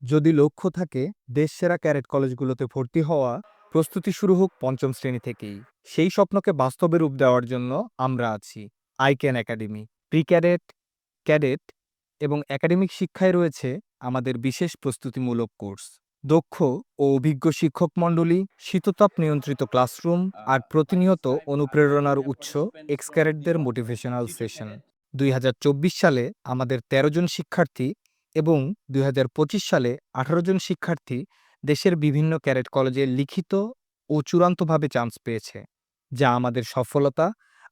যদি লক্ষ্য থাকে দেশসেরা ক্যাডেট কলেজগুলোতে ভর্তি হওয়া, প্রস্তুতি শুরু হোক পঞ্চম শ্রেণী থেকেই। সেই স্বপ্নকে বাস্তবে রূপ দেওয়ার জন্য আমরা আছি। ICANN academy. Pre cadet, cadet এবং একাডেমিক শিক্ষায় রয়েছে আমাদের বিশেষ প্রস্তুতিমূলক কোর্স। দক্ষ ও অভিজ্ঞ শিক্ষক মণ্ডলী, শীততাপ নিয়ন্ত্রিত ক্লাসরুম আর প্রতিনিয়ত অনুপ্রেরণার উৎস এক্স ক্যাডেটদের মোটিভেশনাল সেশন। ২০২৪ সালে আমাদের ১৩ জন শিক্ষার্থী এবং ২০২৫ সালে ১৮ জন শিক্ষার্থী দেশের বিভিন্ন ক্যাডেট কলেজে লিখিত ও চূড়ান্তভাবে চান্স পেয়েছে, যা আমাদের সফলতা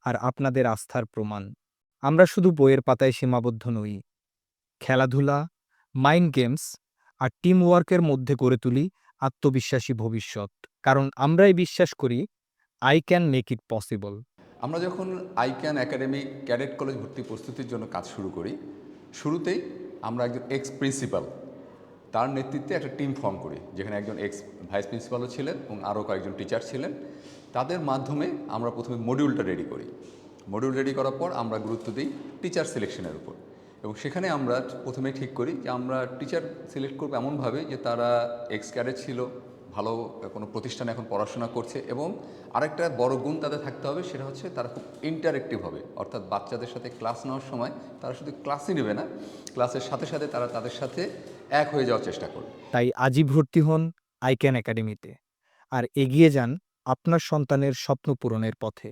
আর আপনাদের আস্থার প্রমাণ। আমরা শুধু বইয়ের পাতায় সীমাবদ্ধ নই। খেলাধুলা, মাইন্ড গেমস আর টিম ওয়ার্কের মধ্যে গড়ে তুলি আত্মবিশ্বাসী ভবিষ্যৎ। কারণ আমরাই বিশ্বাস করি I can make it possible. আমরা যখন আইক্যান একাডেমি ক্যাডেট কলেজ ভর্তি প্রস্তুতির জন্য কাজ শুরু করি, শুরুতেই আমরা একজন এক্স প্রিন্সিপাল তার নেতৃত্বে একটা টিম ফর্ম করি, যেখানে একজন এক্স ভাইস প্রিন্সিপালও ছিলেন এবং আরও কয়েকজন টিচার ছিলেন। তাদের মাধ্যমে আমরা প্রথমে মডিউলটা রেডি করি। মডিউল রেডি করার পর আমরা গুরুত্ব দিই টিচার সিলেকশনের উপর, এবং সেখানে আমরা প্রথমে ঠিক করি যে আমরা টিচার সিলেক্ট করবো এমনভাবে যে তারা এক্স ক্যাডেট ছিল, ভালো কোনো প্রতিষ্ঠানে এখন পড়াশোনা করছে, এবং আরেকটা বড় গুণ তাদের থাকতে হবে, সেটা হচ্ছে তারা খুব ইন্টারেক্টিভ হবে। অর্থাৎ বাচ্চাদের সাথে ক্লাস নেওয়ার সময় তারা শুধু ক্লাসই নেবে না, ক্লাসের সাথে সাথে তারা তাদের সাথে এক হয়ে যাওয়ার চেষ্টা করবে। তাই আজই ভর্তি হন আই ক্যান একাডেমিতে আর এগিয়ে যান আপনার সন্তানের স্বপ্ন পূরণের পথে।